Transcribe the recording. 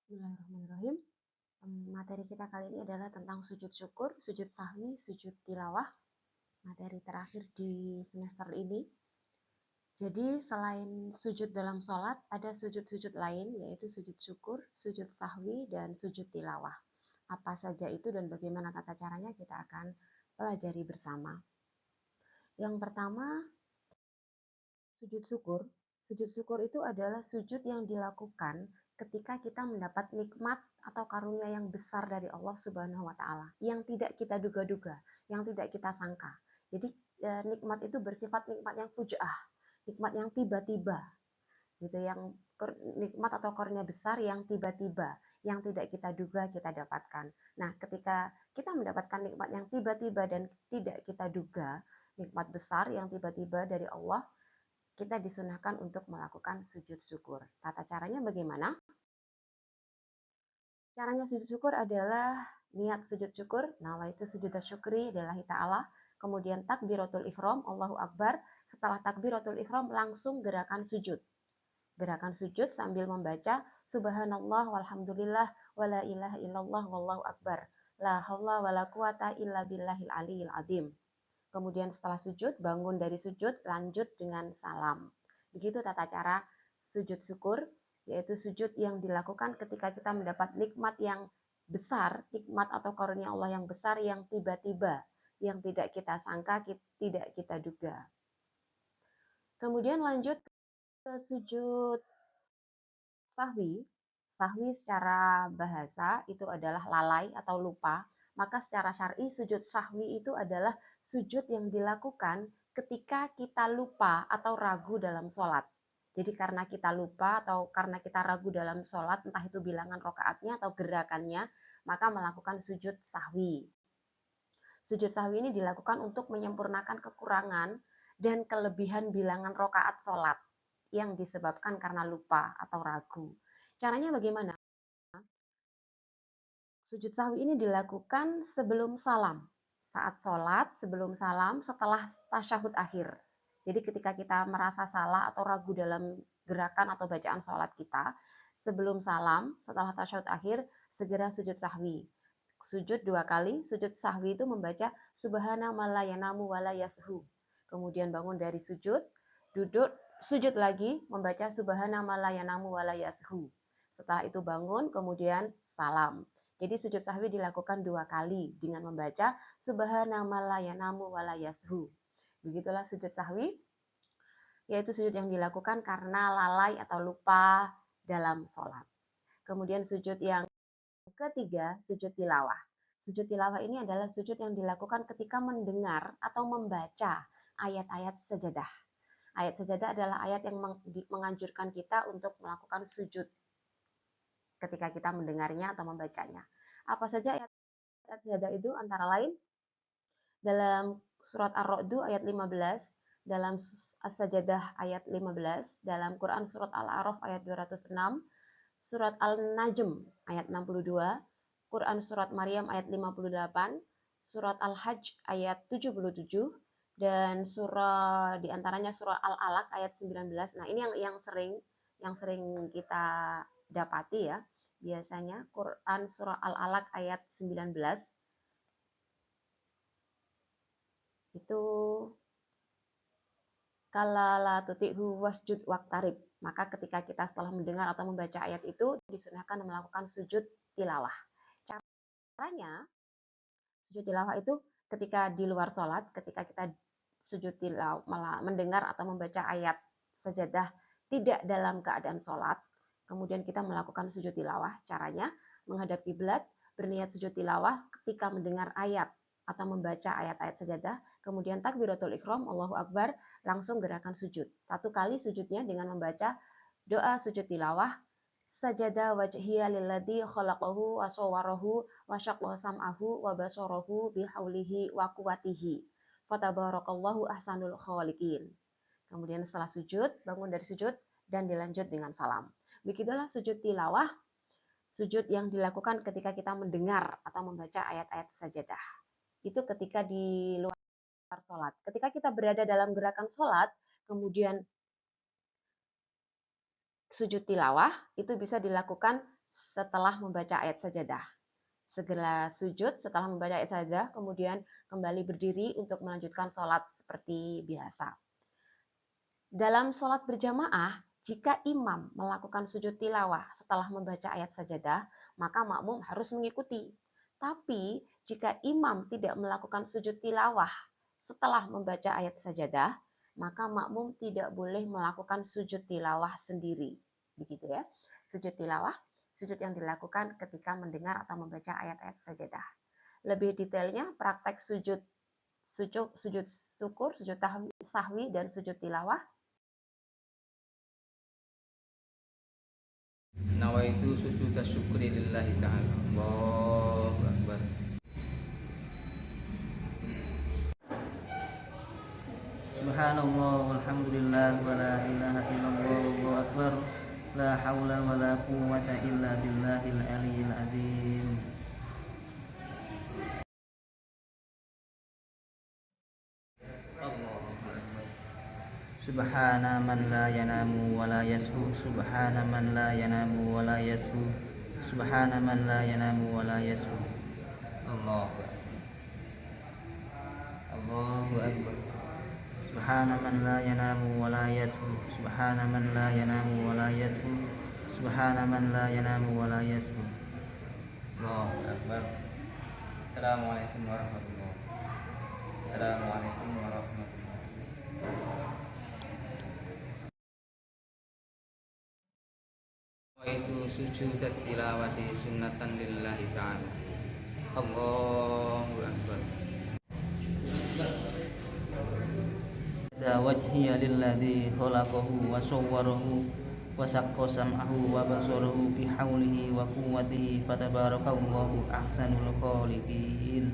Bismillahirrahmanirrahim. Materi kita kali ini adalah tentang sujud syukur, sujud sahwi, sujud tilawah. Materi terakhir di semester ini. Jadi selain sujud dalam sholat, ada sujud-sujud lain, yaitu sujud syukur, sujud sahwi, dan sujud tilawah. Apa saja itu dan bagaimana tata caranya kita akan pelajari bersama. Yang pertama, sujud syukur. Sujud syukur itu adalah sujud yang dilakukan ketika kita mendapat nikmat atau karunia yang besar dari Allah Subhanahu wa taala yang tidak kita duga-duga, yang tidak kita sangka. Jadi nikmat itu bersifat nikmat yang fujaah, nikmat yang tiba-tiba. Gitu, yang nikmat atau karunia besar yang tiba-tiba, yang tidak kita duga kita dapatkan. Nah, ketika kita mendapatkan nikmat yang tiba-tiba dan tidak kita duga, nikmat besar yang tiba-tiba dari Allah, kita disunahkan untuk melakukan sujud syukur. Tata caranya bagaimana? Caranya sujud syukur adalah niat sujud syukur, nawaitu sujud syukri lillahi ta'ala, kemudian takbiratul ihram, Allahu Akbar, setelah takbiratul ihram langsung gerakan sujud. Gerakan sujud sambil membaca subhanallah walhamdulillah wala ilaha illallah wallahu akbar. La haula wala quwata illa billahil aliyil azim. Kemudian setelah sujud, bangun dari sujud, lanjut dengan salam. Begitu tata cara sujud syukur, yaitu sujud yang dilakukan ketika kita mendapat nikmat yang besar, nikmat atau karunia Allah yang besar, yang tiba-tiba, yang tidak kita sangka, tidak kita duga. Kemudian lanjut ke sujud sahwi. Sahwi secara bahasa itu adalah lalai atau lupa. Maka secara syar'i sujud sahwi itu adalah sujud yang dilakukan ketika kita lupa atau ragu dalam sholat. Jadi karena kita lupa atau karena kita ragu dalam sholat, entah itu bilangan rokaatnya atau gerakannya, maka melakukan sujud sahwi. Sujud sahwi ini dilakukan untuk menyempurnakan kekurangan dan kelebihan bilangan rokaat sholat yang disebabkan karena lupa atau ragu. Caranya bagaimana? Sujud sahwi ini dilakukan sebelum salam. Saat sholat, sebelum salam, setelah tasyahud akhir. Jadi ketika kita merasa salah atau ragu dalam gerakan atau bacaan sholat kita, sebelum salam, setelah tasyahud akhir, segera sujud sahwi. Sujud 2 kali, sujud sahwi itu membaca subhana la yanamu wa la yashu. Kemudian bangun dari sujud, duduk, sujud lagi, membaca subhana la yanamu wa la yashu. Setelah itu bangun, kemudian salam. Jadi sujud sahwi dilakukan 2 kali dengan membaca subhana la yanamu wa la yashu. Begitulah sujud sahwi, yaitu sujud yang dilakukan karena lalai atau lupa dalam sholat. Kemudian sujud yang ketiga, sujud tilawah. Sujud tilawah ini adalah sujud yang dilakukan ketika mendengar atau membaca ayat-ayat sajadah. Ayat sajadah adalah ayat yang menganjurkan kita untuk melakukan sujud ketika kita mendengarnya atau membacanya. Apa saja ayat sajadah itu? Antara lain dalam surat Ar-Ra'd ayat 15, dalam As-Sajadah ayat 15, dalam Quran surat Al-A'raf ayat 206, surat Al-Najm ayat 62, Quran surat Maryam ayat 58, surat Al-Hajj ayat 77, dan surah diantaranya surah Al-Alaq ayat 19. Nah, ini yang sering kita dapati ya. Biasanya Quran surah Al-Alaq ayat 19 itu kalala tuti'hu wasjud waqtarib. Maka ketika kita setelah mendengar atau membaca ayat itu disunahkan melakukan sujud tilawah. Caranya sujud tilawah itu ketika di luar sholat, ketika kita sujud tilawah mendengar atau membaca ayat sajadah tidak dalam keadaan sholat, kemudian kita melakukan sujud tilawah. Caranya menghadap kiblat, berniat sujud tilawah ketika mendengar ayat atau membaca ayat-ayat sajadah, kemudian takbiratul ihram, Allahu Akbar, langsung gerakan sujud. 1 kali sujudnya dengan membaca doa sujud tilawah, sajada wajhiya lilladzi khalaqahu wa sawwarahu wa syaqqa sam'ahu wa basarahu bihaulihi wa quwwatihi. Fatabarakallahu ahsanul khaliqin. Kemudian setelah sujud, bangun dari sujud dan dilanjut dengan salam. Begitulah sujud tilawah, sujud yang dilakukan ketika kita mendengar atau membaca ayat-ayat sajadah. Itu ketika di luar sholat. Ketika kita berada dalam gerakan sholat, kemudian sujud tilawah, itu bisa dilakukan setelah membaca ayat sajadah. Segera sujud setelah membaca ayat sajadah, kemudian kembali berdiri untuk melanjutkan sholat seperti biasa. Dalam sholat berjamaah, jika imam melakukan sujud tilawah setelah membaca ayat sajadah, maka makmum harus mengikuti. Tapi jika imam tidak melakukan sujud tilawah setelah membaca ayat sajadah, maka makmum tidak boleh melakukan sujud tilawah sendiri. Begitu ya. Sujud tilawah, sujud yang dilakukan ketika mendengar atau membaca ayat-ayat sajadah. Lebih detailnya, praktek sujud syukur, sujud sahwi, dan sujud tilawah nawaitu sujud syukri lillahi ta'ala. Allahu akbar. Subhanallah walhamdulillah wa la ilaha illallah wallahu akbar. La haula wa la quwwata illa billahil aliyyil azim. Subhana man la yanamu wa la yashu. Subhana man la yanamu wa la yashu. Subhana man la yanamu wa la yashu. Allahu akbar. Allahu akbar. Subhana man la yanamu wa la yashu. Subhana man la yanamu wa la yashu. Subhana man la yanamu wa la yashu. Allahu akbar. Assalamualaikum warahmatullahi wabarakatuh. Assalamualaikum warahmatullahi wabarakatuh. Itu sujud tilawati sunnatan lillahi ta'ala. Allahu akbar. Wajhiya lilladzi khalaqahu wa sawwarahu wa saqqa sam'ahu wa basarahu bi haulihi wa quwwatihi fatabarakallahu ahsanul khaliqin.